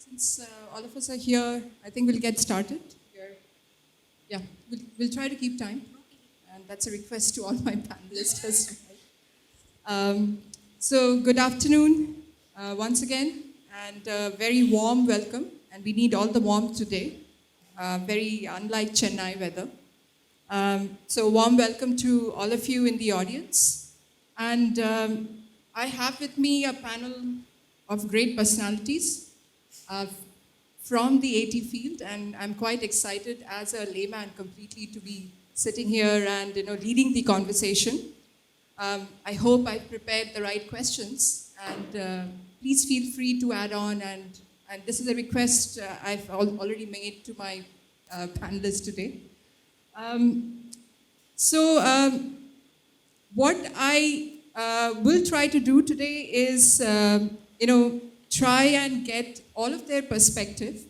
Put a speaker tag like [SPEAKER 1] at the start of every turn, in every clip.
[SPEAKER 1] Since all of us are here, I think we'll get started. Yeah, we'll try to keep time. And that's a request to all my panelists as well. So, good afternoon once again, and a very warm welcome. And we need all the warmth today, very unlike Chennai weather. So, warm welcome to all of you in the audience. And I have with me a panel of great personalities uh, from the AT field, and I'm quite excited as a layman completely to be sitting here and leading the conversation. I hope I've prepared the right questions, and please feel free to add on. And this is a request I've already made to my panelists today. What I will try to do today is, try and get all of their perspective,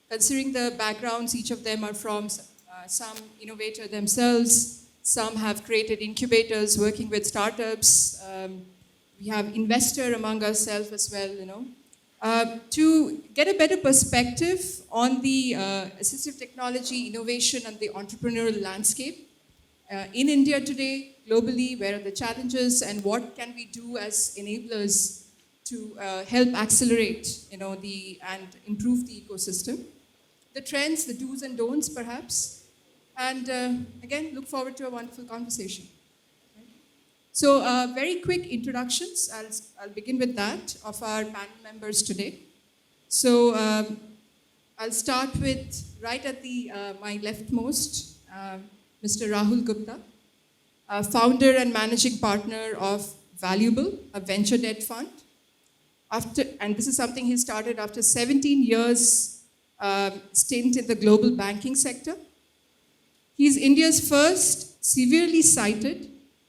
[SPEAKER 1] considering the backgrounds each of them are from. Some innovator themselves, some have created incubators working with startups. We have investor among ourselves as well, to get a better perspective on the assistive technology, innovation, and the entrepreneurial landscape in India today, globally. Where are the challenges, and what can we do as enablers to help accelerate, and improve the ecosystem? The trends, the do's and don'ts, perhaps. And again, look forward to a wonderful conversation. So, very quick introductions. I'll begin with that of our panel members today. So, I'll start with right at the my leftmost, Mr. Rahul Gupta, founder and managing partner of Valuable, a venture debt fund. And this is something he started after 17 years stint in the global banking sector. He's India's first severely sighted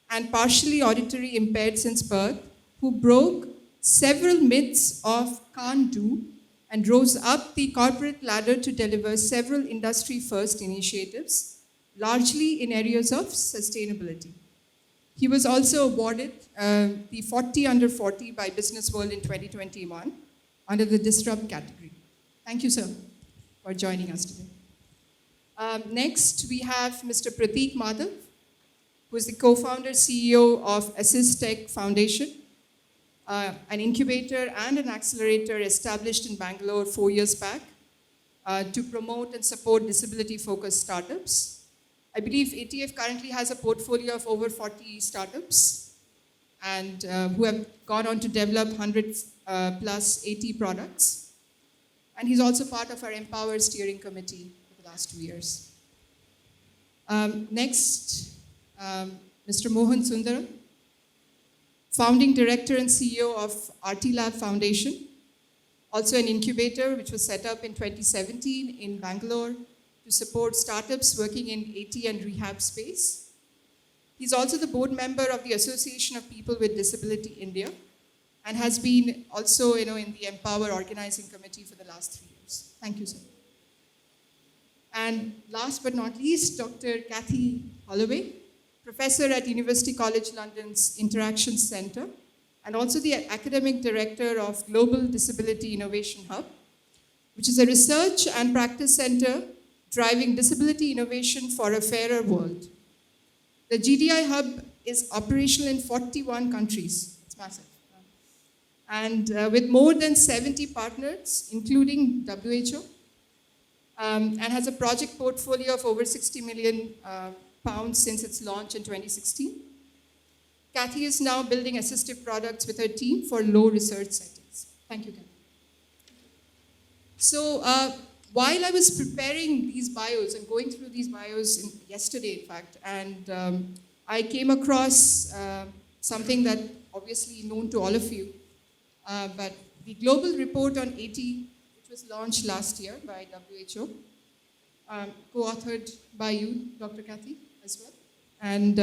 [SPEAKER 1] and partially auditory impaired since birth, who broke several myths of can't do and rose up the corporate ladder to deliver several industry-first initiatives, largely in areas of sustainability. He was also awarded the 40 under 40 by Business World in 2021 under the Disrupt category. Thank you, sir, for joining us today. Next, we have Mr. Prateek Madhav, who is the co-founder, CEO of Assist Tech Foundation, an incubator and an accelerator established in Bangalore 4 years back to promote and support disability-focused startups. I believe ATF currently has a portfolio of over 40 startups and who have gone on to develop 100 plus AT products. And he's also part of our Empower Steering Committee for the last 2 years. Next, Mr. Mohan Sundaram, founding director and CEO of RT Lab Foundation, also an incubator which was set up in 2017 in Bangalore to support startups working in AT and rehab space. He's also the board member of the Association of People with Disability India and has been also in the Empower Organizing Committee for the last 3 years. Thank you, sir. And last but not least, Dr. Kathy Holloway, professor at University College London's Interaction Centre and also the academic director of Global Disability Innovation Hub, which is a research and practice centre driving disability innovation for a fairer world. The GDI Hub is operational in 41 countries. It's massive. And with more than 70 partners, including WHO, and has a project portfolio of over 60 million pounds since its launch in 2016. Kathy is now building assistive products with her team for low research settings. Thank you, Kathy. So, while I was preparing these bios and going through these bios yesterday, in fact, and I came across something that obviously known to all of you, but the global report on AT, which was launched last year by WHO, co-authored by you, Dr. Kathy, as well, and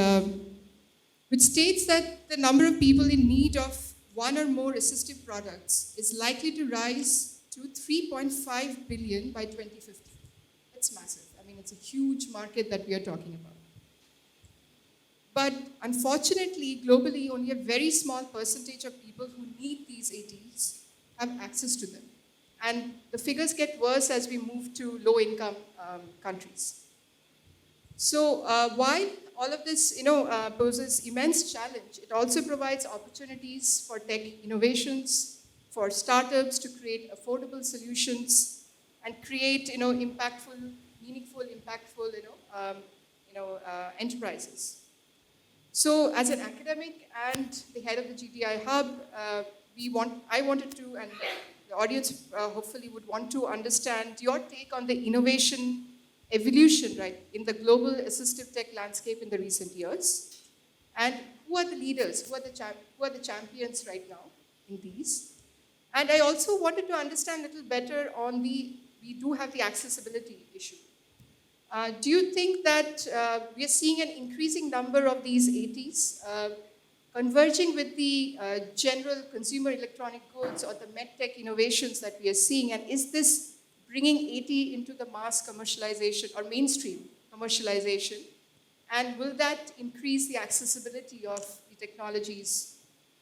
[SPEAKER 1] which states that the number of people in need of one or more assistive products is likely to rise to 3.5 billion by 2050. That's massive. I mean, it's a huge market that we are talking about. But unfortunately, globally, only a very small percentage of people who need these ATs have access to them. And the figures get worse as we move to low-income countries. So while all of this, poses immense challenge, it also provides opportunities for tech innovations, for startups to create affordable solutions, and create, impactful, enterprises. So, as an academic and the head of the GTI Hub, I wanted to, and the audience hopefully would want to understand your take on the innovation evolution, right, in the global assistive tech landscape in the recent years, and who are the leaders, who are the champions right now in these. And I also wanted to understand a little better on we do have the accessibility issue. Do you think that we are seeing an increasing number of these ATs converging with the general consumer electronic goods or the medtech innovations that we are seeing? And is this bringing AT into the mass commercialization or mainstream commercialization? And will that increase the accessibility of the technologies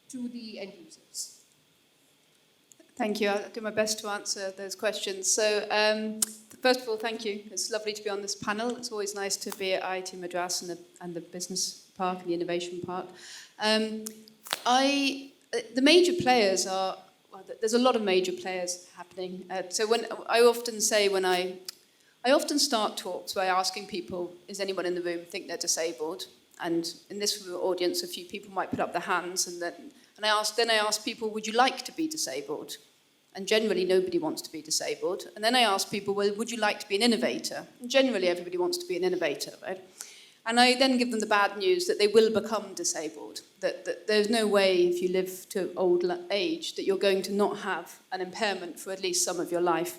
[SPEAKER 1] to the end users?
[SPEAKER 2] Thank you. I'll do my best to answer those questions. So, first of all, thank you. It's lovely to be on this panel. It's always nice to be at IIT Madras and the Business Park and the Innovation Park. The major players are, well, there's a lot of major players happening. So I often start talks by asking people, is anyone in the room think they're disabled? And in this audience, a few people might put up their hands, and then I ask people, would you like to be disabled? And generally, nobody wants to be disabled. And then I ask people, well, would you like to be an innovator? And generally, everybody wants to be an innovator, right? And I then give them the bad news that they will become disabled, that there's no way, if you live to old age, that you're going to not have an impairment for at least some of your life.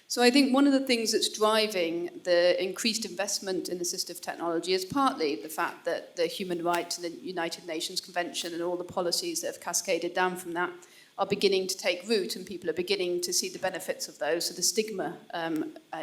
[SPEAKER 2] So I think one of the things that's driving the increased investment in assistive technology is partly the fact that the human rights and the United Nations Convention and all the policies that have cascaded down from that are beginning to take root, and people are beginning to see the benefits of those. So the stigma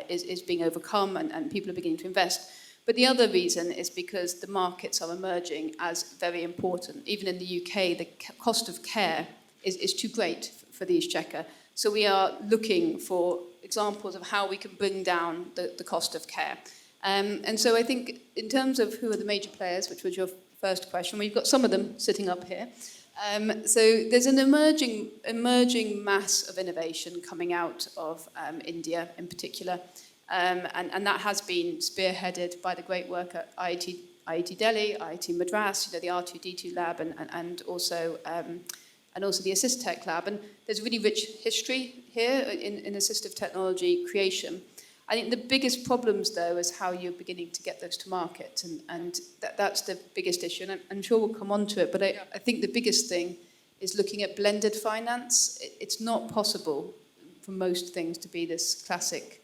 [SPEAKER 2] is being overcome, and people are beginning to invest. But the other reason is because the markets are emerging as very important. Even in the UK, the cost of care is too great for the exchequer. So we are looking for examples of how we can bring down the cost of care. And so I think in terms of who are the major players, which was your first question, we've got some of them sitting up here. So there's an emerging mass of innovation coming out of India in particular. And that has been spearheaded by the great work at IIT Delhi, IIT Madras, the R2D2 lab, and also the Assist Tech Lab. And there's a really rich history here in assistive technology creation. I think the biggest problems, though, is how you're beginning to get those to market. And that's the biggest issue. And I'm sure we'll come on to it. But I think the biggest thing is looking at blended finance. It's not possible for most things to be this classic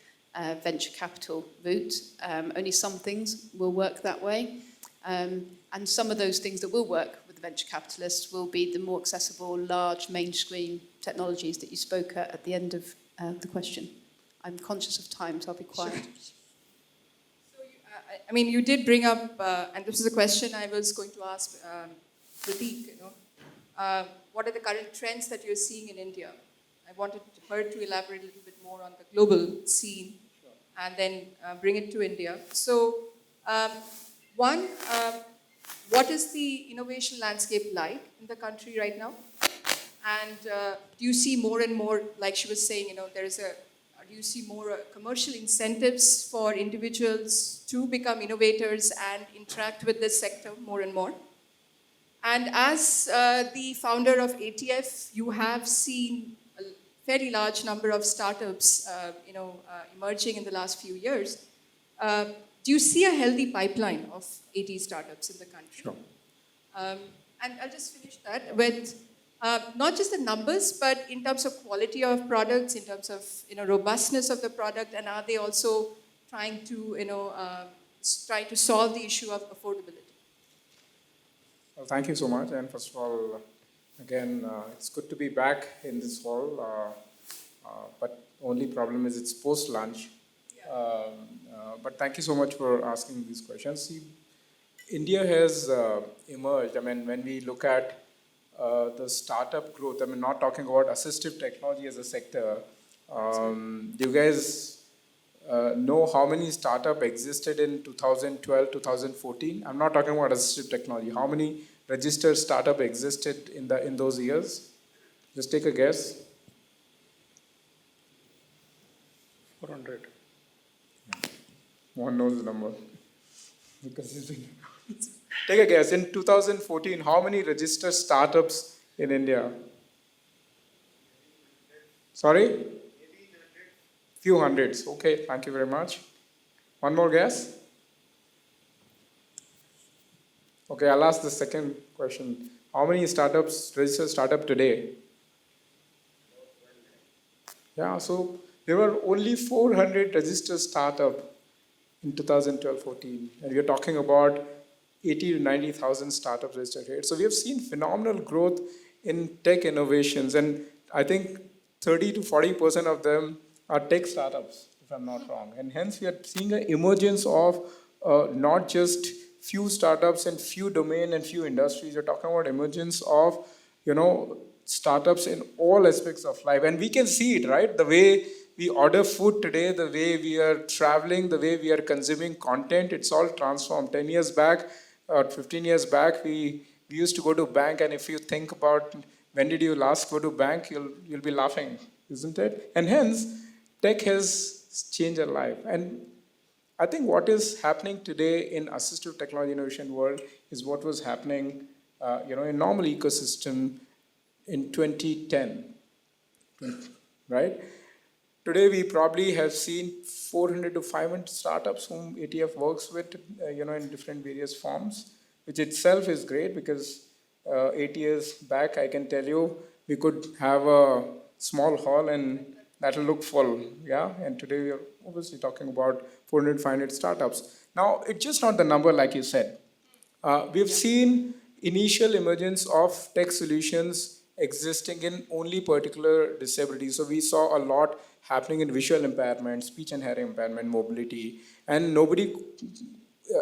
[SPEAKER 2] venture capital route. Only some things will work that way. And some of those things that will work with the venture capitalists will be the more accessible, large, mainstream technologies that you spoke at the end of the question. I'm conscious of time, so I'll be quiet. Sure.
[SPEAKER 1] So, you did bring up, and this is a question I was going to ask Prateek, what are the current trends that you're seeing in India? I wanted her to elaborate a little bit more on the global scene, sure, and then bring it to India. So, what is the innovation landscape like in the country right now? And do you see more and more, like she was saying, do you see more commercial incentives for individuals to become innovators and interact with this sector more and more? And as the founder of ATF, you have seen a fairly large number of startups, emerging in the last few years. Do you see a healthy pipeline of AT startups in the country?
[SPEAKER 3] Sure.
[SPEAKER 1] And I'll just finish that with not just the numbers, but in terms of quality of products, in terms of robustness of the product, and are they also trying to solve the issue of affordability?
[SPEAKER 3] Well, thank you so much. And first of all, again, it's good to be back in this hall. But only problem is it's post-lunch. Yeah. But thank you so much for asking these questions. See, India has emerged. When we look at the startup growth, not talking about assistive technology as a sector, Do you guys know how many startup existed in 2012, 2014? I'm not talking about assistive technology. How many registered startup existed in those years? Just take a guess.
[SPEAKER 4] 400.
[SPEAKER 3] No one knows the number. Because it's been take a guess. In 2014, how many registered startups in India? Sorry? Few hundreds. Okay, thank you very much. One more guess? Okay, I'll ask the second question. How many startups registered startup today? Yeah, so there were only 400 registered startup in 2012-14, and we are talking about 80 to 90,000 startups registered here. So we have seen phenomenal growth in tech innovations, and I think 30 to 40% of them are tech startups, if I'm not wrong. And hence we are seeing an emergence of not just few startups and few domain and few industries. We're talking about emergence of, startups in all aspects of life. And we can see it, right? The way we order food today, the way we are traveling, the way we are consuming content, it's all transformed. 10 years back, or 15 years back, we used to go to bank, and if you think about when did you last go to bank, you'll be laughing, isn't it? And hence, tech has changed our life. And I think what is happening today in assistive technology innovation world is what was happening, in normal ecosystem in 2010, right? Today, we probably have seen 400 to 500 startups whom ATF works with, in different various forms, which itself is great because 8 years back, I can tell you, we could have a small hall and that'll look full, yeah? And today, we are obviously talking about 400, 500 startups. Now, it's just not the number like you said. We've seen initial emergence of tech solutions existing in only particular disabilities. So we saw a lot happening in visual impairment, speech and hearing impairment, mobility, and nobody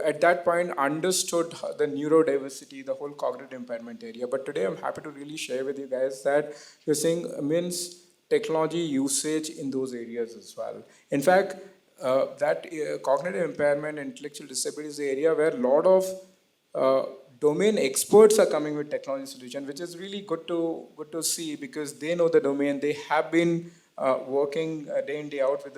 [SPEAKER 3] at that point understood the neurodiversity, the whole cognitive impairment area. But today I'm happy to really share with you guys that we're seeing immense technology usage in those areas as well. In fact, that cognitive impairment, intellectual disability is the area where a lot of domain experts are coming with technology solution, which is really good to see because they know the domain. They have been working day in day out with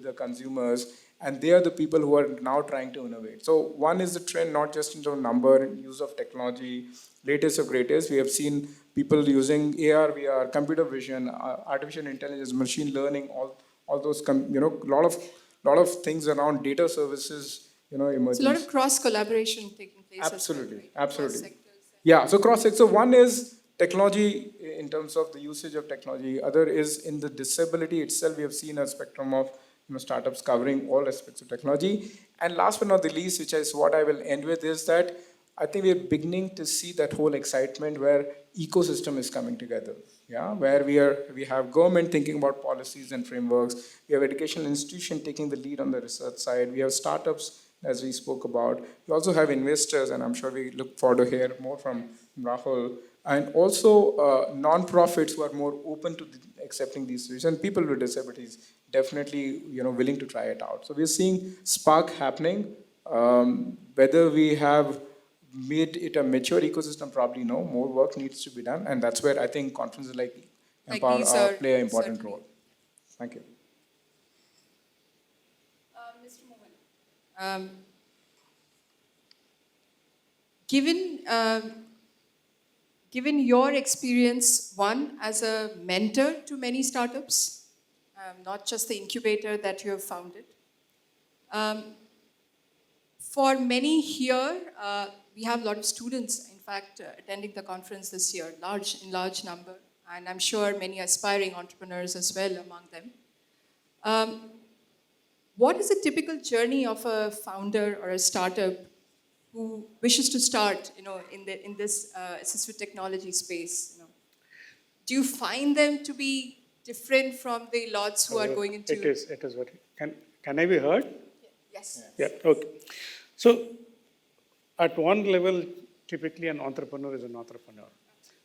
[SPEAKER 3] the consumers, and they are the people who are now trying to innovate. So one is the trend, not just in terms of number and use of technology, latest of greatest. We have seen people using AR, VR, computer vision, artificial intelligence, machine learning, all those, lot of things around data services, emerging.
[SPEAKER 1] It's a lot of cross collaboration taking place.
[SPEAKER 3] Absolutely,
[SPEAKER 1] as well, right?
[SPEAKER 3] absolutely.
[SPEAKER 1] Cross sectors.
[SPEAKER 3] Yeah, so cross sector. So one is technology in terms of the usage of technology. Other is in the disability itself. We have seen a spectrum of startups covering all aspects of technology. And last but not the least, which is what I will end with, is that I think we're beginning to see that whole excitement where ecosystem is coming together. Yeah, where we have government thinking about policies and frameworks. We have educational institution taking the lead on the research side. We have startups, as we spoke about. We also have investors, and I'm sure we look forward to hear more from Rahul. And also non-profits who are more open to accepting these solutions. And people with disabilities definitely, willing to try it out. So we're seeing spark happening. Whether we have made it a mature ecosystem, probably no. More work needs to be done, and that's where I think conferences like Empower
[SPEAKER 1] these are
[SPEAKER 3] play an important
[SPEAKER 1] certainly.
[SPEAKER 3] role. Thank you.
[SPEAKER 1] Mr. Mohan, given your experience, one, as a mentor to many startups, not just the incubator that you have founded, for many here, we have a lot of students, in fact, attending the conference this year, in large number, and I'm sure many aspiring entrepreneurs as well among them. What is a typical journey of a founder or a startup who wishes to start, in this assistive technology space? Do you find them to be different from the lots who are going into?
[SPEAKER 4] It is very. Can I be heard?
[SPEAKER 1] Yes.
[SPEAKER 4] Yeah. Okay. So, at one level, typically an entrepreneur is an entrepreneur.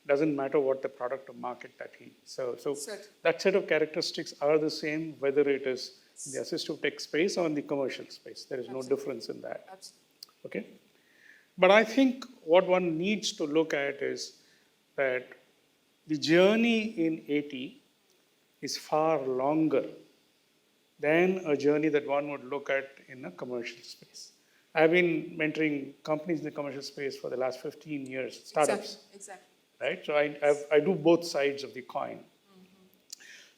[SPEAKER 4] Doesn't matter what the product or market that he serves. So
[SPEAKER 1] Certainly.
[SPEAKER 4] that set of characteristics are the same whether it is in the assistive tech space or in the commercial space. There is no
[SPEAKER 1] Absolutely.
[SPEAKER 4] difference in that.
[SPEAKER 1] Absolutely.
[SPEAKER 4] Okay? But I think what one needs to look at is that the journey in AT is far longer than a journey that one would look at in a commercial space. I've been mentoring companies in the commercial space for the last 15 years, startups,
[SPEAKER 1] Exactly.
[SPEAKER 4] right? So I do both sides of the coin.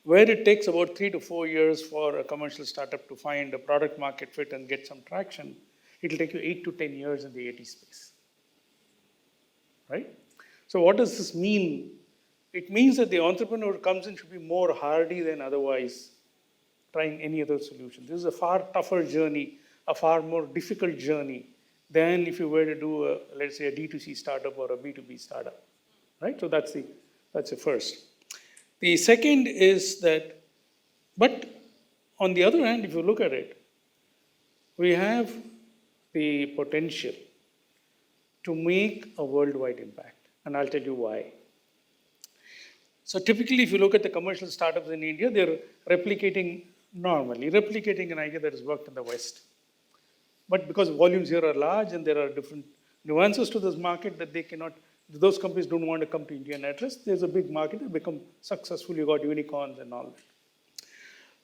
[SPEAKER 4] Where it takes about 3 to 4 years for a commercial startup to find a product market fit and get some traction, it'll take you 8 to 10 years in the AT space, right? So what does this mean? It means that the entrepreneur who comes in should be more hardy than otherwise trying any other solution. This is a far tougher journey, a far more difficult journey than if you were to do, let's say, a D2C startup or a B2B startup, right? So that's the first. The second is that, but on the other hand, if you look at it, we have the potential to make a worldwide impact. And I'll tell you why. So typically, if you look at the commercial startups in India, they're replicating an idea that has worked in the West. But because volumes here are large and there are different nuances to this market that those companies don't want to come to India and address, there's a big market, they become successful, you got unicorns and all that.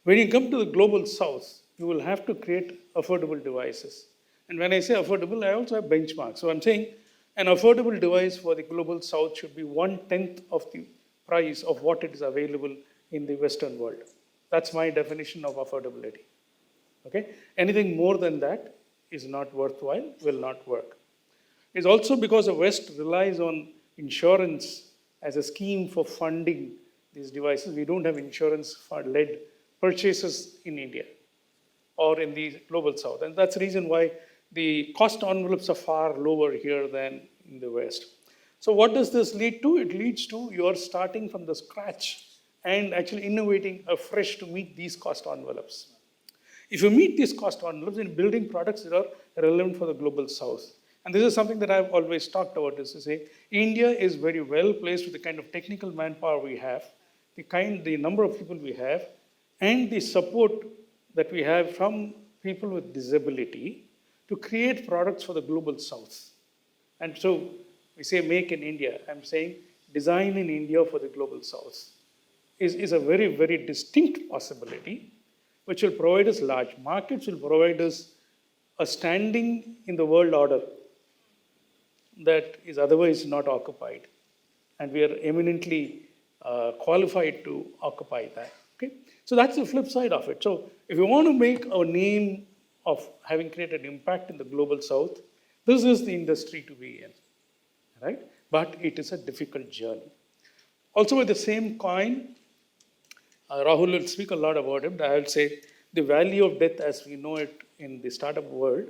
[SPEAKER 4] When you come to the global south, you will have to create affordable devices. And when I say affordable, I also have benchmarks. So I'm saying an affordable device for the global south should be 1/10 of the price of what it is available in the Western world. That's my definition of affordability. Okay? Anything more than that is not worthwhile, will not work. It's also because the West relies on insurance as a scheme for funding these devices. We don't have insurance-led purchases in India or in the global south. And that's the reason why the cost envelopes are far lower here than in the West. So what does this lead to? It leads to you're starting from the scratch and actually innovating afresh to meet these cost envelopes. If you meet these cost envelopes in building products that are relevant for the global south, and this is something that I've always talked about, is to say India is very well placed with the kind of technical manpower we have, the number of people we have, and the support that we have from people with disability to create products for the global south. And so we say make in India, I'm saying design in India for the global south is a very, very distinct possibility, which will provide us large markets, will provide us a standing in the world order that is otherwise not occupied. And we are eminently qualified to occupy that. Okay? So that's the flip side of it. So if you want to make a name of having created impact in the global south, this is the industry to be in, right? But it is a difficult journey. Also with the same coin, Rahul will speak a lot about it, but I will say the value of death as we know it in the startup world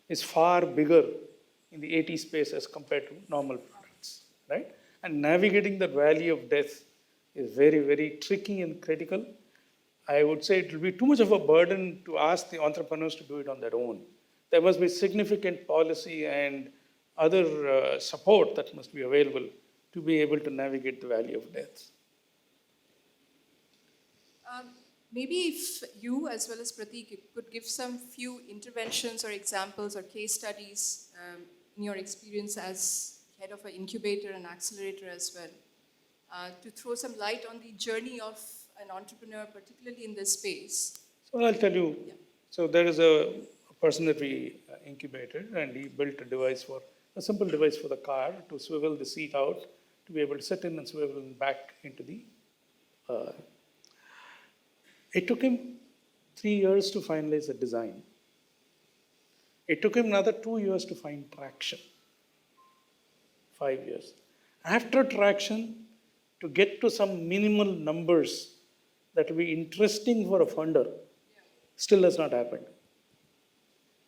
[SPEAKER 4] is far bigger in the AT space as compared to normal products, right? And navigating the valley of death is very, very tricky and critical. I would say it will be too much of a burden to ask the entrepreneurs to do it on their own. There must be significant policy and other support that must be available to be able to navigate the valley of death.
[SPEAKER 1] Maybe if you, as well as Pratik, could give some few interventions or examples or case studies in your experience as head of an incubator and accelerator as well, to throw some light on the journey of an entrepreneur, particularly in this space.
[SPEAKER 4] So I'll tell you.
[SPEAKER 1] Yeah.
[SPEAKER 4] So there is a person that we incubated, and he built a simple device for the car to swivel the seat out, to be able to sit in and swivel back into the. It took him 3 years to finalize the design. It took him another 2 years to find traction. 5 years. After traction, to get to some minimal numbers that will be interesting for a funder, still has not happened.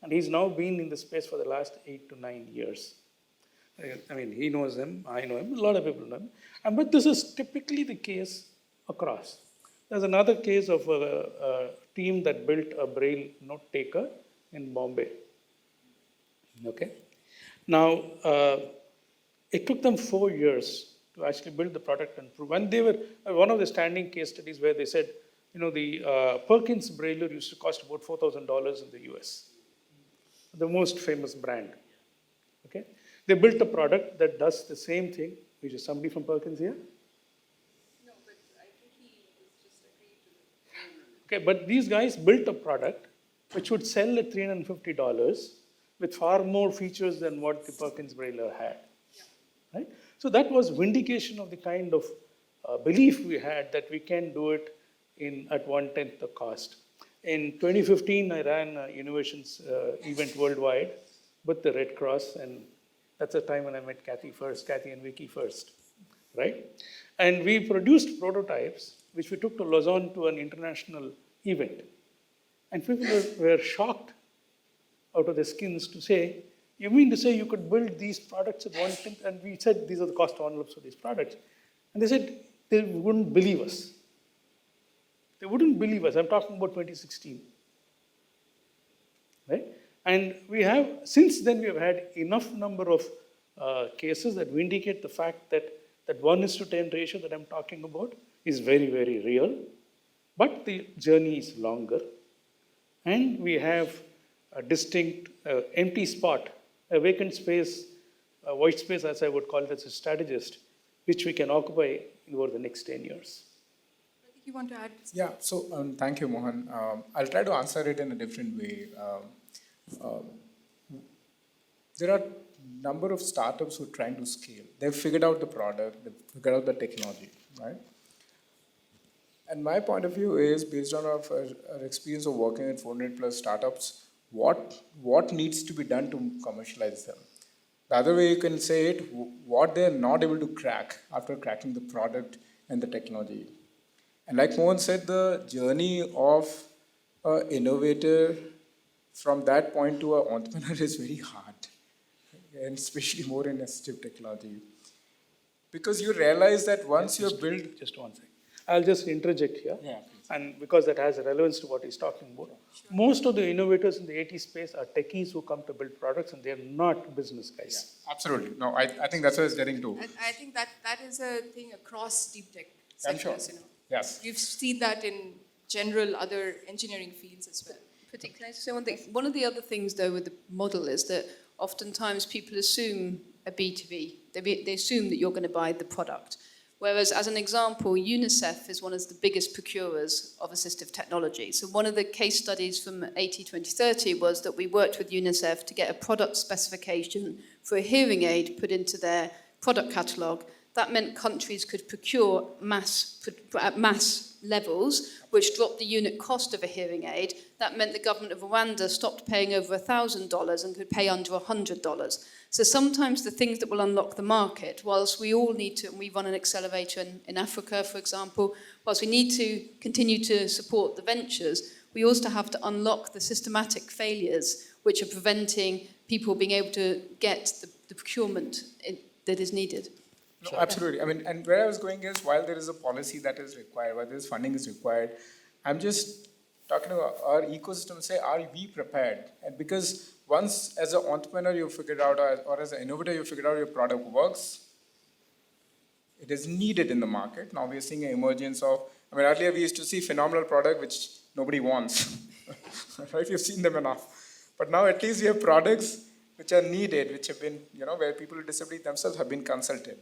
[SPEAKER 4] And he's now been in the space for the last 8 to 9 years. I mean, he knows him, I know him, a lot of people know him. But this is typically the case across. There's another case of a team that built a Braille note taker in Bombay. Okay. Now, it took them 4 years to actually build the product and prove. And they were one of the standing case studies where they said, the Perkins Brailler used to cost about $4,000 in the US, the most famous brand. Okay, they built a product that does the same thing. Which is somebody from Perkins here?
[SPEAKER 1] No, but I think he was just agreed to.
[SPEAKER 4] Okay, but these guys built a product which would sell at $350 with far more features than what the Perkins Brailler had. Right? So that was vindication of the kind of belief we had that we can do it at 1/10 the cost. In 2015, I ran an innovations event worldwide with the Red Cross, and that's the time when I met Kathy and Vicky first, right? And we produced prototypes, which we took to Lausanne to an international event. And people were shocked out of their skins to say, you mean to say you could build these products at 1/10? And we said, these are the cost envelopes of these products. And they said, they wouldn't believe us. They wouldn't believe us. I'm talking about 2016. Right? And since then, we have had enough number of cases that indicate the fact that that 1:10 ratio that I'm talking about is very, very real. But the journey is longer. And we have a distinct empty spot, a vacant space, a white space, as I would call it as a strategist, which we can occupy over the next 10 years.
[SPEAKER 1] I think you want to add.
[SPEAKER 3] Yeah, so thank you, Mohan. I'll try to answer it in a different way. There are a number of startups who are trying to scale. They've figured out the product, they've figured out the technology, right? And my point of view is, based on our experience of working with 400 plus startups, what needs to be done to commercialize them? The other way you can say it, what they're not able to crack after cracking the product and the technology. And like Mohan said, the journey of an innovator from that point to an entrepreneur is very hard, and especially more in assistive technology. Because you realize that once you're built...
[SPEAKER 4] Just one second. I'll just interject here.
[SPEAKER 3] Yeah,
[SPEAKER 4] and because that has relevance to what he's talking about. Sure. Most of the innovators in the AT space are techies who come to build products, and they're not business guys.
[SPEAKER 3] Yeah, absolutely. No, I think that's what I was getting to.
[SPEAKER 1] I think that is a thing across deep tech sectors,
[SPEAKER 3] I'm sure.
[SPEAKER 1] Yes. You've seen that in general other engineering fields as well.
[SPEAKER 2] Particularly, so one thing. One of the other things, though, with the model is that oftentimes people assume a B2B. They assume that you're going to buy the product. Whereas, as an example, UNICEF is one of the biggest procurers of assistive technology. So one of the case studies from AT 2030 was that we worked with UNICEF to get a product specification for a hearing aid put into their product catalogue. That meant countries could procure at mass levels, which dropped the unit cost of a hearing aid. That meant the government of Rwanda stopped paying over $1,000 and could pay under $100. So sometimes the things that will unlock the market, whilst we all need to, and we run an accelerator in Africa, for example, whilst we need to continue to support the ventures, we also have to unlock the systematic failures which are preventing people being able to get the procurement that is needed.
[SPEAKER 3] No, absolutely. I mean, and where I was going is, while there is a policy that is required, while there is funding is required, I'm just talking about our ecosystem, say, are we prepared? And because once as an entrepreneur you figured out, or as an innovator you figured out your product works, it is needed in the market. Now we are seeing an emergence of, I mean, earlier we used to see phenomenal product which nobody wants, right? We've seen them enough. But now at least we have products which are needed, which have been, where people with disability themselves have been consulted.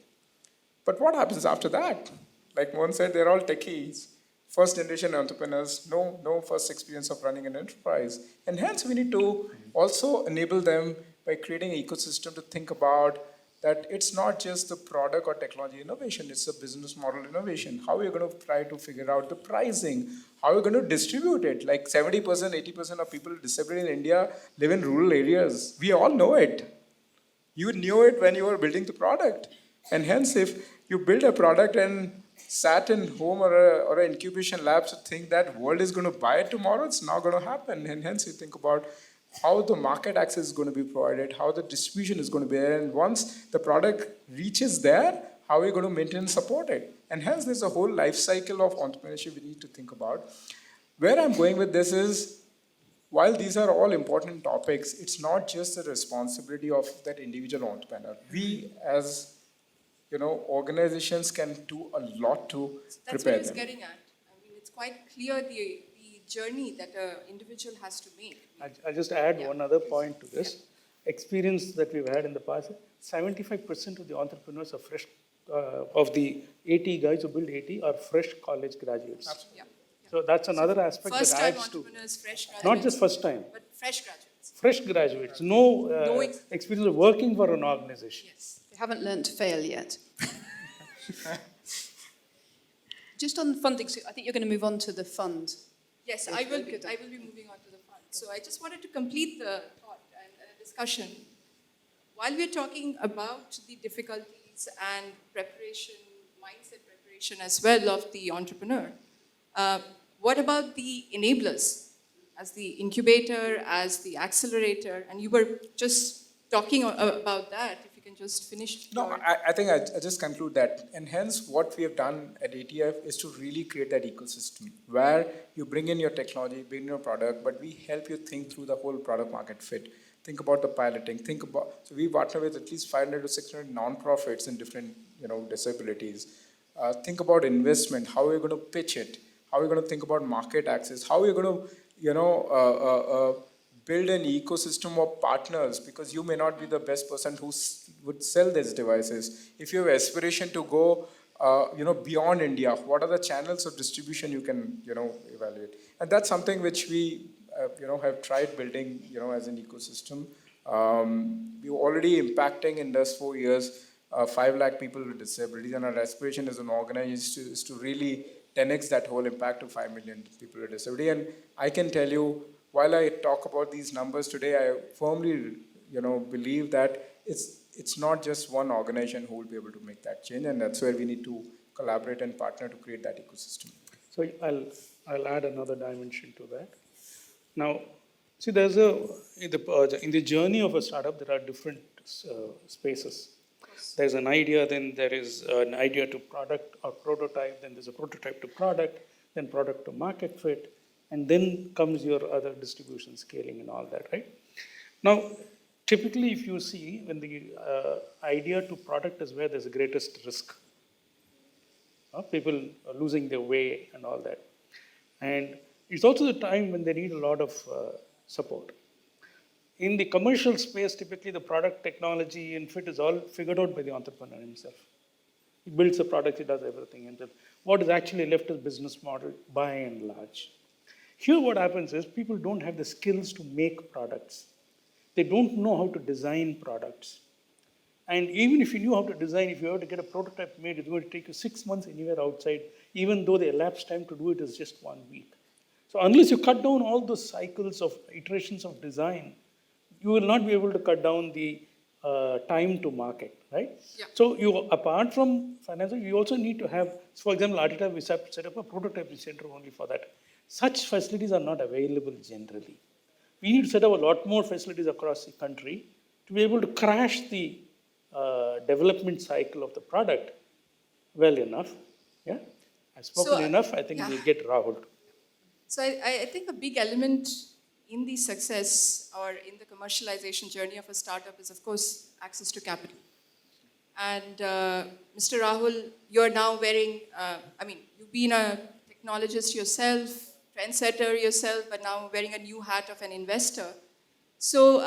[SPEAKER 3] But what happens after that? Like Mohan said, they're all techies, first generation entrepreneurs, no first experience of running an enterprise. And hence we need to also enable them by creating an ecosystem to think about that it's not just the product or technology innovation, it's a business model innovation. How are you going to try to figure out the pricing? How are you going to distribute it? Like 70%, 80% of people with disability in India live in rural areas. We all know it. You knew it when you were building the product. And hence, if you build a product and sat in home or an incubation lab to think that world is going to buy it tomorrow, it's not going to happen. And hence, you think about how the market access is going to be provided, how the distribution is going to be there. And once the product reaches there, how are you going to maintain and support it? And hence, there's a whole life cycle of entrepreneurship we need to think about. Where I'm going with this is, while these are all important topics, it's not just the responsibility of that individual entrepreneur. We as organizations can do a lot to
[SPEAKER 1] That's what
[SPEAKER 3] prepare
[SPEAKER 1] I was
[SPEAKER 3] them.
[SPEAKER 1] getting at. I mean, it's quite clear the journey that an individual has to make.
[SPEAKER 4] I'll just add
[SPEAKER 1] Yeah,
[SPEAKER 4] one other
[SPEAKER 1] please.
[SPEAKER 4] point to this. Experience that we've had in the past, 75% of the entrepreneurs are fresh, of the 80 guys who build 80 are fresh college graduates.
[SPEAKER 1] Yeah.
[SPEAKER 4] So that's another aspect that
[SPEAKER 1] First-time
[SPEAKER 4] adds to,
[SPEAKER 1] entrepreneurs, fresh graduates.
[SPEAKER 4] not just first time,
[SPEAKER 1] But fresh graduates.
[SPEAKER 4] fresh graduates, no
[SPEAKER 1] No
[SPEAKER 4] experience of working for an organization.
[SPEAKER 1] Yes.
[SPEAKER 2] They haven't learned to fail yet. Just on funding, so I think you're going to move on to the fund.
[SPEAKER 1] Yes,
[SPEAKER 2] Yes,
[SPEAKER 1] I will
[SPEAKER 2] very
[SPEAKER 1] be.
[SPEAKER 2] good.
[SPEAKER 1] I will be moving on to the fund. So I just wanted to complete the thought and discussion. While we're talking about the difficulties and preparation, mindset preparation as well of the entrepreneur, what about the enablers as the incubator, as the accelerator? And you were just talking about that. If you can just finish.
[SPEAKER 3] No, I think I just conclude that. And hence, what we have done at ATF is to really create that ecosystem where you bring in your technology, bring in your product, but we help you think through the whole product market fit. Think about the piloting. So we partner with at least 500 to 600 non-profits in different, disabilities. Think about investment. How are you going to pitch it? How are you going to think about market access? How are you going to, build an ecosystem of partners, because you may not be the best person who would sell these devices. If you have aspiration to go, beyond India, what are the channels of distribution you can, evaluate? And that's something which we, have tried building, as an ecosystem. We're already impacting in just 4 years, 5 lakh people with disabilities, and our aspiration as an organization is to really 10x that whole impact to 5 million people with disability. And I can tell you, while I talk about these numbers today, I firmly, believe that it's not just one organization who will be able to make that change, and that's where we need to collaborate and partner to create that ecosystem.
[SPEAKER 4] So I'll add another dimension to that. Now, see, in the journey of a startup, there are different spaces. There's an idea, then there is an idea to product or prototype, then there's a prototype to product, then product to market fit, and then comes your other distribution scaling and all that, right? Now, typically, if you see, when the idea to product is where there's the greatest risk. People are losing their way and all that. And it's also the time when they need a lot of support. In the commercial space, typically the product technology and fit is all figured out by the entrepreneur himself. He builds the product, he does everything. And what is actually left is business model by and large. Here what happens is people don't have the skills to make products. They don't know how to design products. And even if you knew how to design, if you were to get a prototype made, it's going to take you 6 months anywhere outside, even though the elapsed time to do it is just 1 week. So unless you cut down all those cycles of iterations of design, you will not be able to cut down the time to market, right?
[SPEAKER 1] Yeah.
[SPEAKER 4] So you, apart from financial, you also need to have, for example, Artita, we set up a prototyping center only for that. Such facilities are not available generally. We need to set up a lot more facilities across the country to be able to crash the development cycle of the product well enough. Yeah, I've spoken enough. I think
[SPEAKER 1] yeah.
[SPEAKER 4] we'll get Rahul.
[SPEAKER 1] So I think a big element in the success or in the commercialization journey of a startup is, of course, access to capital. And Mr. Rahul, you're now wearing, you've been a technologist yourself, trendsetter yourself, but now wearing a new hat of an investor. So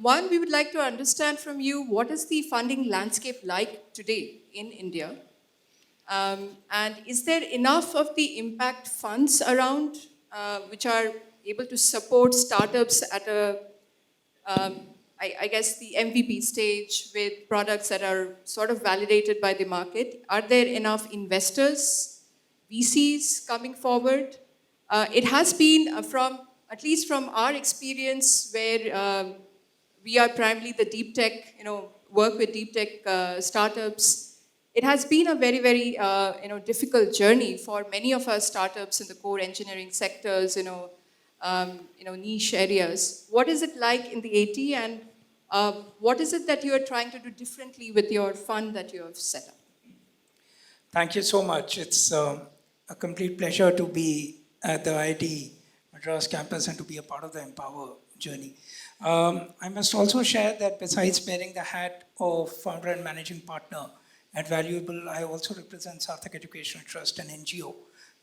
[SPEAKER 1] one, we would like to understand from you, what is the funding landscape like today in India? And is there enough of the impact funds around which are able to support startups at a, I guess, the MVP stage with products that are sort of validated by the market? Are there enough investors, VCs coming forward? It has been at least from our experience, where we are primarily the deep tech, work with deep tech startups. It has been a very, very, difficult journey for many of our startups in the core engineering sectors, niche areas. What is it like in the AT, and what is it that you are trying to do differently with your fund that you have set up?
[SPEAKER 5] Thank you so much. It's a complete pleasure to be at the IIT Madras campus and to be a part of the Empower journey. I must also share that besides wearing the hat of founder and managing partner At Valuable, I also represent Sarthak Educational Trust, an NGO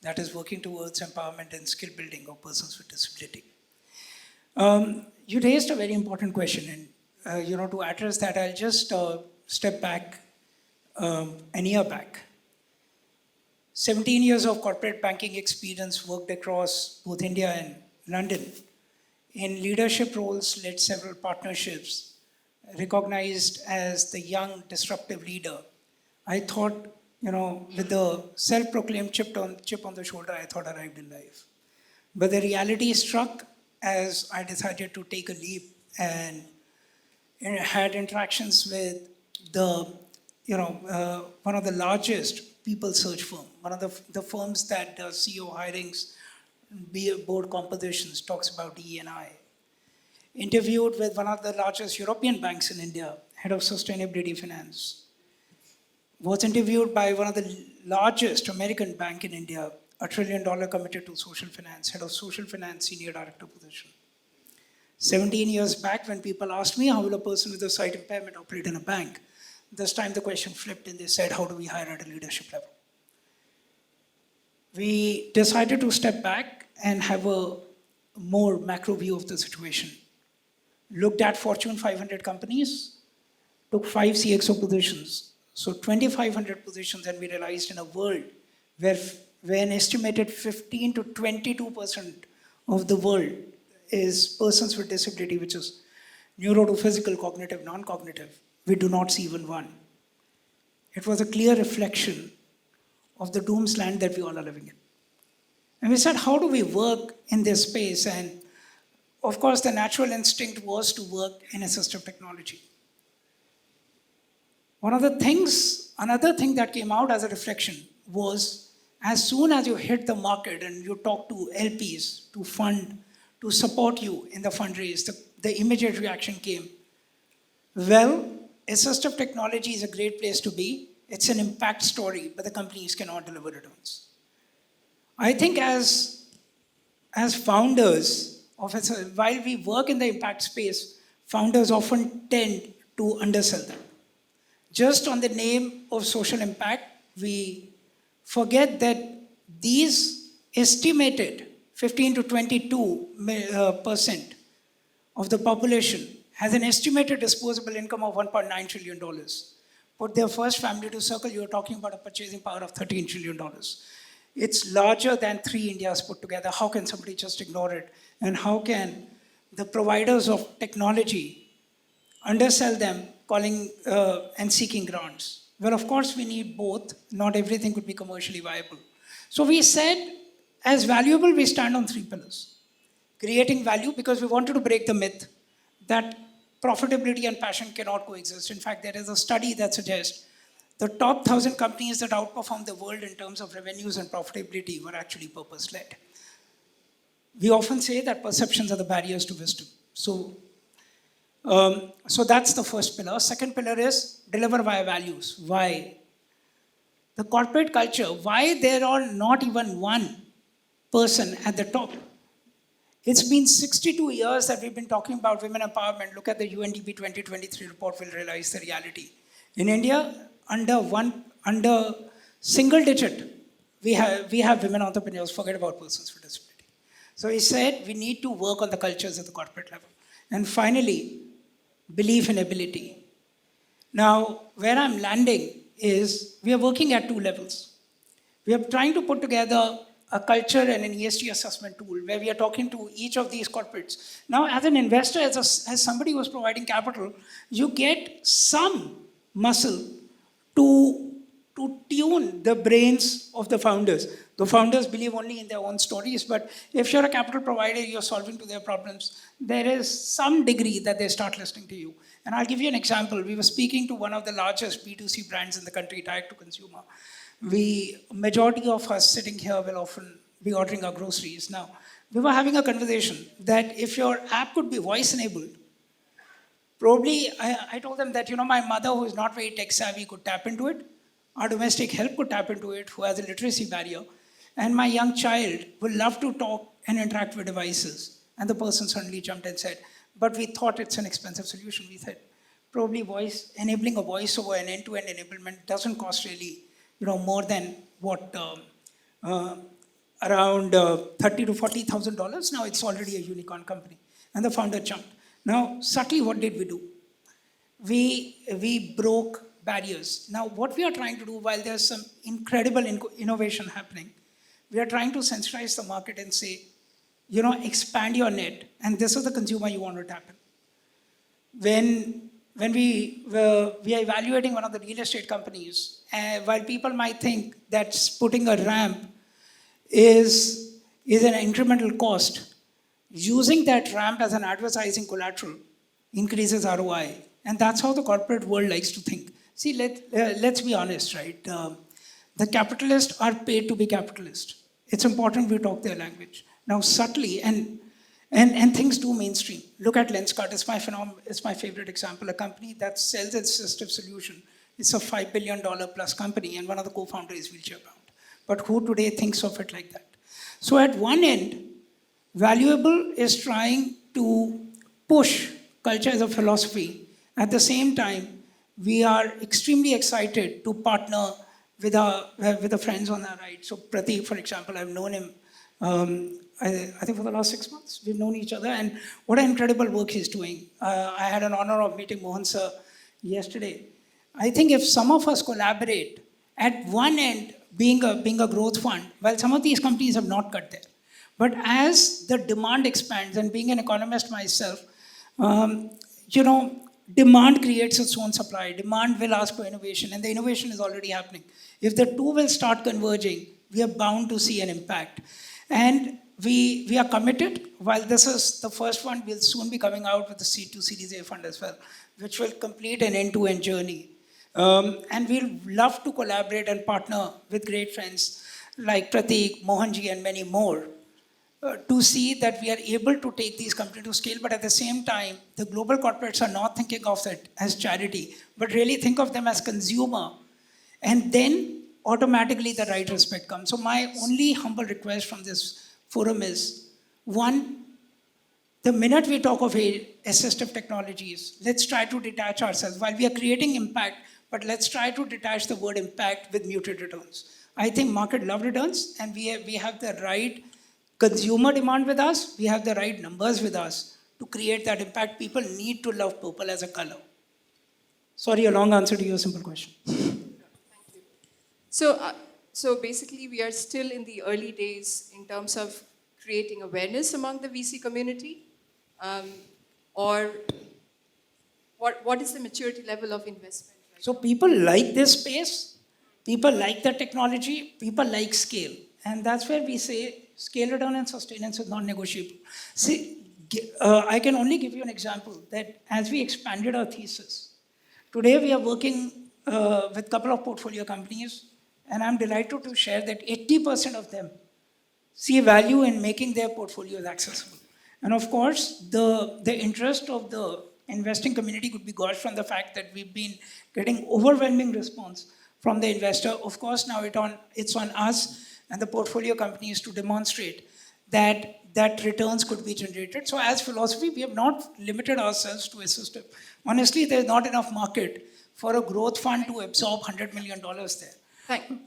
[SPEAKER 5] that is working towards empowerment and skill building of persons with disability. You raised a very important question, and to address that, I'll just step back a year back. 17 years of corporate banking experience, worked across both India and London. In leadership roles, led several partnerships, recognized as the young disruptive leader. I thought, with the self-proclaimed chip on the shoulder, I thought arrived in life. But the reality struck as I decided to take a leap and had interactions with one of the largest people search firm, one of the firms that does CEO hirings, board compositions, talks about DE&I. Interviewed with one of the largest European banks in India, head of sustainability finance. Was interviewed by one of the largest American bank in India, $1 trillion committed to social finance, head of social finance, senior director position. 17 years back, when people asked me, how will a person with a sight impairment operate in a bank? This time the question flipped and they said, how do we hire at a leadership level? We decided to step back and have a more macro view of the situation. Looked at Fortune 500 companies, took 5 CXO positions, so 2,500 positions, and we realized in a world where an estimated 15 to 22% of the world is persons with disability, which is neuro to physical, cognitive, non-cognitive, we do not see even one. It was a clear reflection of the doom's land that we all are living in. And we said, how do we work in this space? And of course, the natural instinct was to work in assistive technology. Another thing that came out as a reflection was, as soon as you hit the market and you talk to LPs to fund, to support you in the fundraise, the immediate reaction came, well, assistive technology is a great place to be. It's an impact story, but the companies cannot deliver returns. I think as founders, while we work in the impact space, founders often tend to undersell them. Just on the name of social impact, we forget that these estimated 15 to 22% of the population has an estimated disposable income of $1.9 trillion. Put their first family to circle, you're talking about a purchasing power of $13 trillion. It's larger than 3 Indias put together. How can somebody just ignore it? And how can the providers of technology undersell them, calling and seeking grants? Well, of course, we need both. Not everything could be commercially viable. So we said, as Valuable, we stand on 3 pillars. Creating value, because we wanted to break the myth that profitability and passion cannot coexist. In fact, there is a study that suggests the top 1,000 companies that outperformed the world in terms of revenues and profitability were actually purpose-led. We often say that perceptions are the barriers to wisdom. So that's the first pillar. Second pillar is deliver via values. Why? The corporate culture, why there are not even one person at the top? It's been 62 years that we've been talking about women empowerment. Look at the UNDP 2023 report, will realize the reality. In India, under single digit, we have women entrepreneurs, forget about persons with disability. So he said we need to work on the cultures at the corporate level. And finally, belief in ability. Now, where I'm landing is we are working at 2 levels. We are trying to put together a culture and an ESG assessment tool where we are talking to each of these corporates. Now, as an investor, as somebody who is providing capital, you get some muscle to tune the brains of the founders. The founders believe only in their own stories, but if you're a capital provider, you're solving to their problems, there is some degree that they start listening to you. And I'll give you an example. We were speaking to one of the largest B2C brands in the country, direct to consumer. Majority of us sitting here will often be ordering our groceries. Now, we were having a conversation that if your app could be voice enabled, probably I told them that, my mother who is not very tech savvy could tap into it. Our domestic help could tap into it, who has a literacy barrier. And my young child would love to talk and interact with devices. And the person suddenly jumped and said, but we thought it's an expensive solution. We said, probably enabling a voice over an end-to-end enablement doesn't cost really, more than what, uh, around 30 to $40,000. Now it's already a unicorn company, and the founder jumped. Now, subtly, what did we do? We broke barriers. Now, what we are trying to do, while there's some incredible innovation happening, we are trying to sensitize the market and say, expand your net, and this is the consumer you want to tap in. When we are evaluating one of the real estate companies, while people might think that putting a ramp is an incremental cost, using that ramp as an advertising collateral increases ROI. And that's how the corporate world likes to think. See, let's be honest, right? The capitalists are paid to be capitalist. It's important we talk their language. Now, subtly, and things do mainstream. Look at Lenskart, it's my favorite example, a company that sells its assistive solution. It's a $5 billion plus company, and one of the co-founders is wheelchair bound. But who today thinks of it like that? So at one end, Valuable is trying to push culture as a philosophy. At the same time, we are extremely excited to partner with the friends on our right. So Prateek, for example, I've known him, I think for the last 6 months, we've known each other, and what an incredible work he's doing. I had an honor of meeting Mohan sir yesterday. I think if some of us collaborate, at one end, being a growth fund, while some of these companies have not cut there, but as the demand expands, and being an economist myself, demand creates its own supply. Demand will ask for innovation, and the innovation is already happening. If the two will start converging, we are bound to see an impact. And we are committed. While this is the first one, we'll soon be coming out with the C2 Series A fund as well, which will complete an end-to-end journey. And we'll love to collaborate and partner with great friends like Prateek, Mohanji, and many more to see that we are able to take these companies to scale. But at the same time, the global corporates are not thinking of it as charity, but really think of them as consumer. And then automatically the right respect comes. So my only humble request from this forum is, one, the minute we talk of assistive technologies, let's try to detach ourselves. While we are creating impact, but let's try to detach the word impact with muted returns. I think market love returns, and we have the right consumer demand with us, we have the right numbers with us to create that impact. People need to love purple as a color. Sorry, a long answer to your simple question.
[SPEAKER 1] So basically, we are still in the early days in terms of creating awareness among the VC community, or what is the maturity level of investment? Right
[SPEAKER 5] So
[SPEAKER 1] now?
[SPEAKER 5] people like this space, people like the technology, people like scale. And that's where we say scale, return, and sustenance is non-negotiable. See, I can only give you an example that as we expanded our thesis, today we are working with a couple of portfolio companies, and I'm delighted to share that 80% of them see value in making their portfolios accessible. And of course, the interest of the investing community could be gauged from the fact that we've been getting overwhelming response from the investor. Of course, now it's on us and the portfolio companies to demonstrate that returns could be generated. So as philosophy, we have not limited ourselves to assistive. Honestly, there's not enough market for a growth fund to absorb $100 million there.
[SPEAKER 1] Thank you.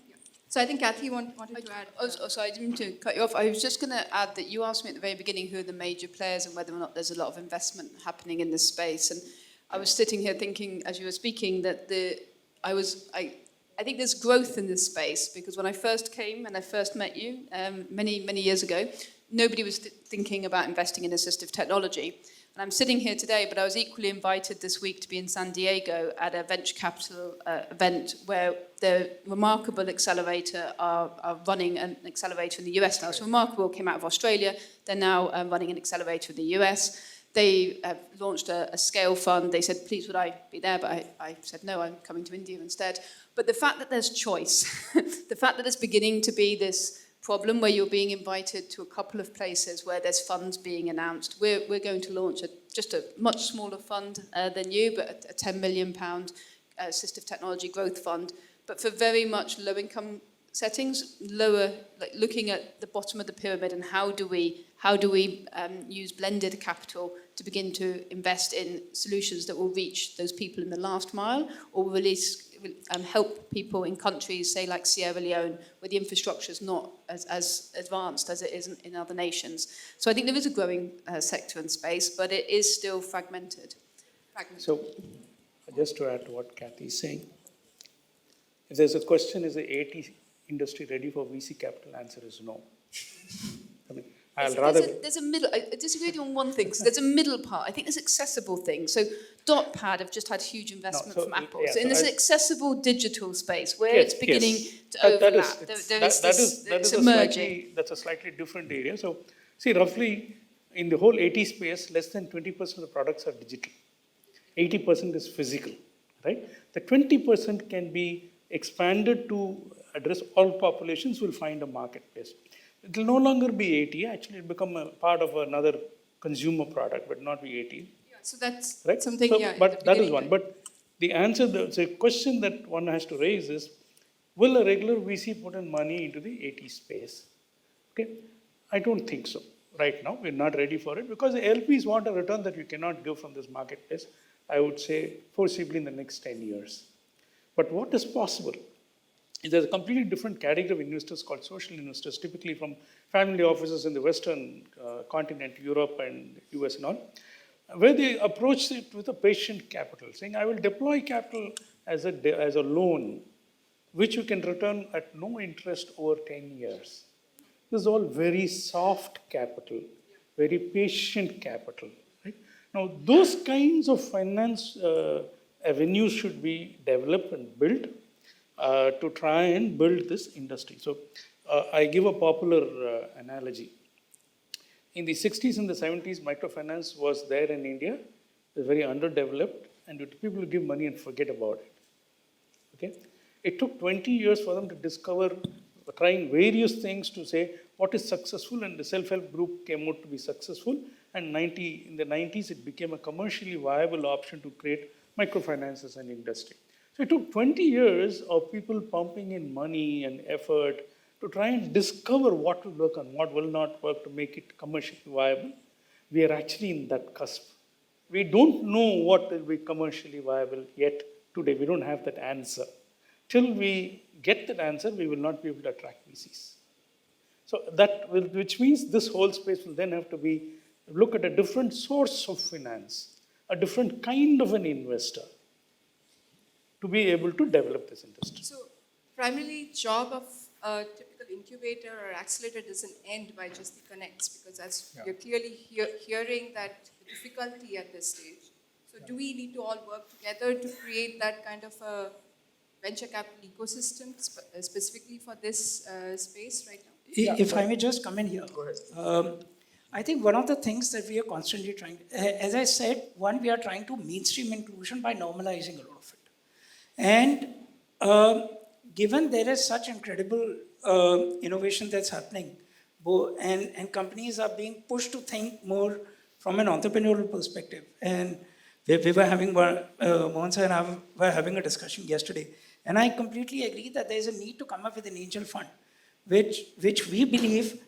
[SPEAKER 1] So I think Kathy wanted to add.
[SPEAKER 2] Sorry, I didn't mean to cut you off. I was just going to add that you asked me at the very beginning who are the major players and whether or not there's a lot of investment happening in this space. And I was sitting here thinking, as you were speaking, that I think there's growth in this space, because when I first came and I first met you many years ago, nobody was thinking about investing in assistive technology. And I'm sitting here today, but I was equally invited this week to be in San Diego at a venture capital event where the Remarkable Accelerator are running an accelerator in the US now. So Remarkable came out of Australia. They're now running an accelerator in the US. They have launched a scale fund. They said, please, would I be there? But I said, no, I'm coming to India instead. But the fact that there's choice, the fact that it's beginning to be this problem where you're being invited to a couple of places where there's funds being announced. We're going to launch just a much smaller fund than you, but a £10 million assistive technology growth fund, but for very much low-income settings, lower, like looking at the bottom of the pyramid and how do we use blended capital to begin to invest in solutions that will reach those people in the last mile, or help people in countries, say like Sierra Leone, where the infrastructure is not as advanced as it is in other nations. So I think there is a growing sector and space, but it is still fragmented.
[SPEAKER 4] So, just to add to what Kathy is saying, if there's a question, is the AT industry ready for VC capital? Answer is no. I mean,
[SPEAKER 2] There's a middle. I disagree with you on one thing. So there's a middle part. I think there's accessible things. So DotPad have just had huge investment from Apple.
[SPEAKER 4] Yeah,
[SPEAKER 2] so in this accessible digital space where
[SPEAKER 4] yes,
[SPEAKER 2] it's beginning to
[SPEAKER 4] That
[SPEAKER 2] overlap, it's emerging.
[SPEAKER 4] That's a slightly different area. So, see, roughly in the whole AT space, less than 20% of the products are digital. 80% is physical, right? The 20% can be expanded to address all populations will find a marketplace. It will no longer be AT, actually it will become a part of another consumer product, but not be AT.
[SPEAKER 1] Yeah, so that's
[SPEAKER 4] Right?
[SPEAKER 1] something,
[SPEAKER 4] So,
[SPEAKER 1] yeah.
[SPEAKER 4] but that is one. But the answer, the question that one has to raise is, will a regular VC put in money into the AT space? Okay, I don't think so. Right now, we're not ready for it because the LPs want a return that you cannot give from this marketplace, I would say, foreseeably in the next 10 years. But what is possible? There's a completely different category of investors called social investors, typically from family offices in the Western continent, Europe and US and all, where they approach it with a patient capital, saying, I will deploy capital as a loan, which you can return at no interest over 10 years. This is all very soft capital, very patient capital. Right? Now, those kinds of finance avenues should be developed and built to try and build this industry. So I give a popular analogy. In the 60s and the 70s, microfinance was there in India. It was very underdeveloped, and people would give money and forget about it. Okay? It took 20 years for them to discover, trying various things to say what is successful, and the self-help group came out to be successful. And in the 90s, it became a commercially viable option to create microfinance as an industry. So it took 20 years of people pumping in money and effort to try and discover what will work and what will not work to make it commercially viable. We are actually in that cusp. We don't know what will be commercially viable yet today. We don't have that answer. Till we get that answer, we will not be able to attract VCs. So which means this whole space will then have to look at a different source of finance, a different kind of an investor, to be able to develop this industry.
[SPEAKER 1] So primarily job of a typical incubator or accelerator doesn't end by just the connects, because as you're clearly hearing that the difficulty at this stage. So do we need to all work together to create that kind of a venture capital ecosystem specifically for this space right now?
[SPEAKER 5] If I may just come in here.
[SPEAKER 3] Go ahead.
[SPEAKER 5] I think one of the things that we are constantly trying, as I said, one, we are trying to mainstream inclusion by normalizing a lot of it. And given there is such incredible innovation that's happening, and companies are being pushed to think more from an entrepreneurial perspective. And we were having Mohan and I were having a discussion yesterday, and I completely agree that there is a need to come up with an angel fund, which we believe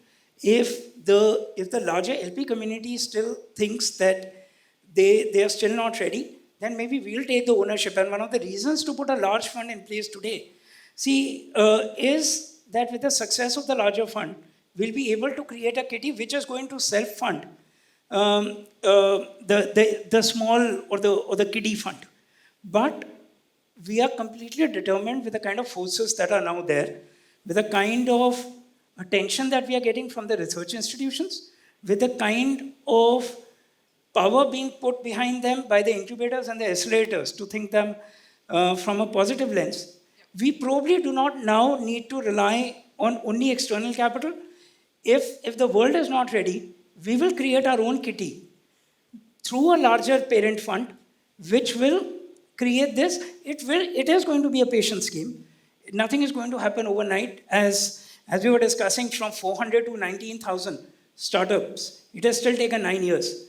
[SPEAKER 5] if the larger LP community still thinks that they are still not ready, then maybe we'll take the ownership. And one of the reasons to put a large fund in place today, is that with the success of the larger fund, we'll be able to create a kitty which is going to self-fund the small or the kiddie fund. But we are completely determined with the kind of forces that are now there, with the kind of attention that we are getting from the research institutions, with the kind of power being put behind them by the incubators and the accelerators to think them from a positive lens. We probably do not now need to rely on only external capital. If the world is not ready, we will create our own kitty through a larger parent fund, which will create this. It is going to be a patient scheme. Nothing is going to happen overnight. As we were discussing, from 400 to 19,000 startups, it has still taken 9 years.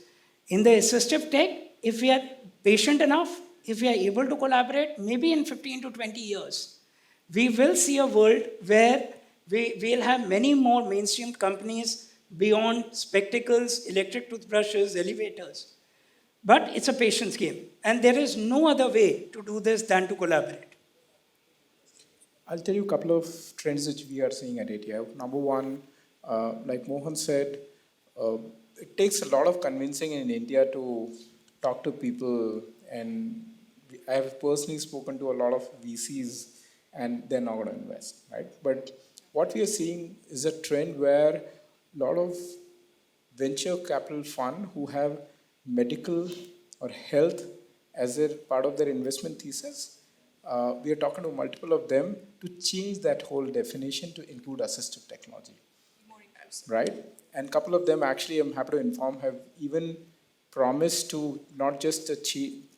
[SPEAKER 5] In the assistive tech, if we are patient enough, if we are able to collaborate, maybe in 15 to 20 years, we will see a world where we'll have many more mainstream companies beyond spectacles, electric toothbrushes, elevators. But it's a patience game. And there is no other way to do this than to collaborate.
[SPEAKER 3] I'll tell you a couple of trends which we are seeing at ATI. Number one, like Mohan said, uh, it takes a lot of convincing in India to talk to people, and I have personally spoken to a lot of VCs, and they're not going to invest, right? But what we are seeing is a trend where a lot of venture capital fund who have medical or health as a part of their investment thesis. We are talking to multiple of them to change that whole definition to include assistive technology, right? And a couple of them actually, I'm happy to inform, have even promised to not just a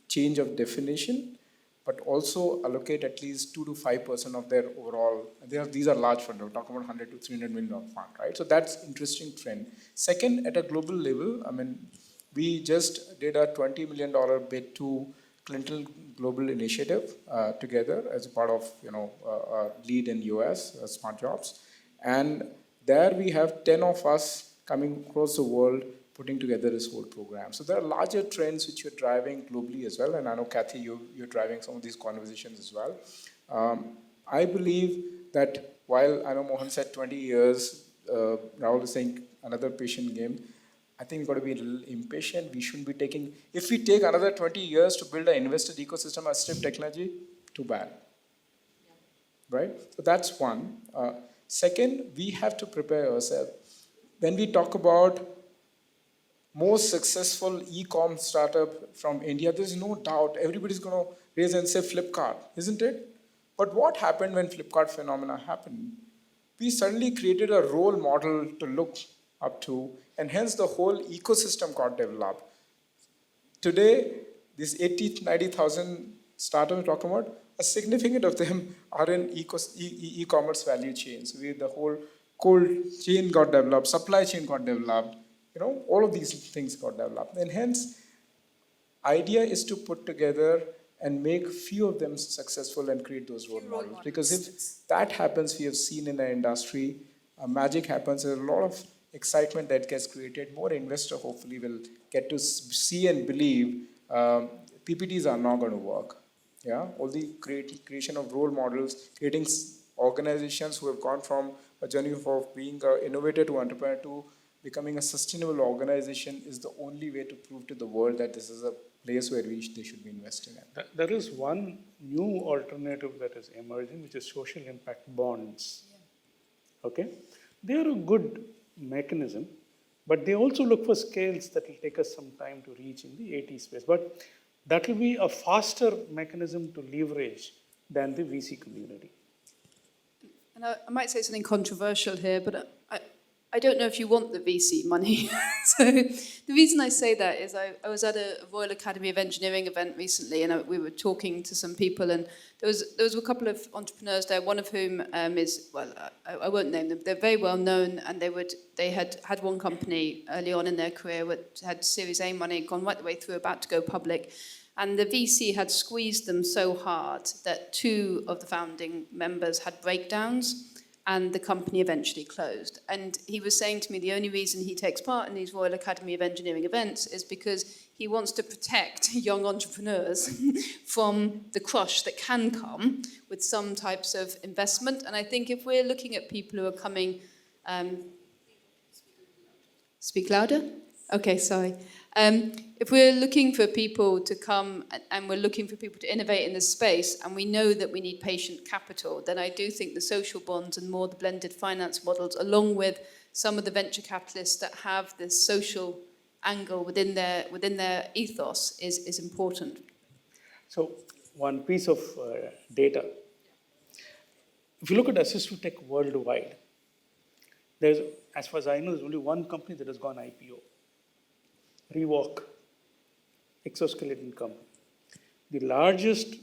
[SPEAKER 3] change of definition, but also allocate at least 2 to 5% of their overall. These are large funds. We're talking about 100 to 300 million dollar fund, right? So that's interesting trend. Second, at a global level, I mean, we just did a $20 million bid to Clinton Global Initiative together as a part of lead in US, Smart Jobs, and there we have 10 of us coming across the world putting together this whole program. So there are larger trends which you're driving globally as well, and I know Kathy, you're driving some of these conversations as well. I believe that while I know Mohan said 20 years, Rahul is saying another patient game. I think we've got to be a little impatient. We shouldn't be taking, if we take another 20 years to build an invested ecosystem assistive technology, too bad. Right? So that's one. Second, we have to prepare ourselves. When we talk about most successful e-com startup from India, there's no doubt everybody's going to raise and say Flipkart, isn't it? But what happened when Flipkart phenomena happened? We suddenly created a role model to look up to, and hence the whole ecosystem got developed. Today, these 80, 90,000 startups we're talking about, a significant of them are in e-commerce value chains. The whole cold chain got developed, supply chain got developed, all of these things got developed. And hence, idea is to put together and make few of them successful and create those role models. Because if that happens, we have seen in the industry, magic happens. There's a lot of excitement that gets created. More investors hopefully will get to see and believe PPTs are not going to work. Yeah, all the creation of role models, creating organizations who have gone from a journey of being an innovator to entrepreneur to becoming a sustainable organization is the only way to prove to the world that this is a place where they should be investing in.
[SPEAKER 4] There is one new alternative that is emerging, which is social impact bonds. Yeah. Okay? They are a good mechanism, but they also look for scales that will take us some time to reach in the AT space. But that will be a faster mechanism to leverage than the VC community.
[SPEAKER 2] And I might say something controversial here, but I don't know if you want the VC money. So the reason I say that is I was at a Royal Academy of Engineering event recently, and we were talking to some people, and there was a couple of entrepreneurs there, one of whom is, well, I won't name them, they're very well known, and they had one company early on in their career which had Series A money, gone right the way through, about to go public. And the VC had squeezed them so hard that 2 of the founding members had breakdowns, and the company eventually closed. And he was saying to me the only reason he takes part in these Royal Academy of Engineering events is because he wants to protect young entrepreneurs from the crush that can come with some types of investment. And I think if we're looking at people who are coming... speak louder? Okay, sorry. If we're looking for people to come and we're looking for people to innovate in this space, and we know that we need patient capital, then I do think the social bonds and more the blended finance models, along with some of the venture capitalists that have this social angle within their ethos, is important.
[SPEAKER 4] So one piece of data. If you look at assistive tech worldwide, there's, as far as I know, there's only one company that has gone IPO. Rewalk, exoskeleton company. The largest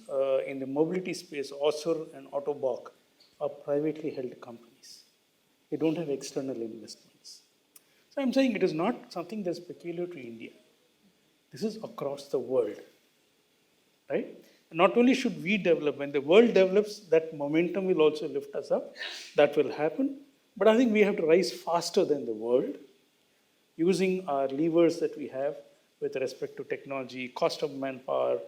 [SPEAKER 4] in the mobility space, Osur and Autobok, are privately held companies. They don't have external investments. So I'm saying it is not something that's peculiar to India. This is across the world, right? Not only should we develop, when the world develops, that momentum will also lift us up. That will happen. But I think we have to rise faster than the world, using our levers that we have with respect to technology, cost of manpower,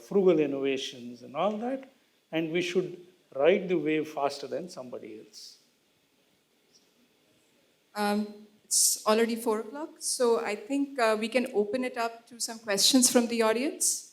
[SPEAKER 4] frugal innovations, and all that. And we should ride the wave faster than somebody else.
[SPEAKER 1] It's already 4 o'clock, so I think we can open it up to some questions from the audience.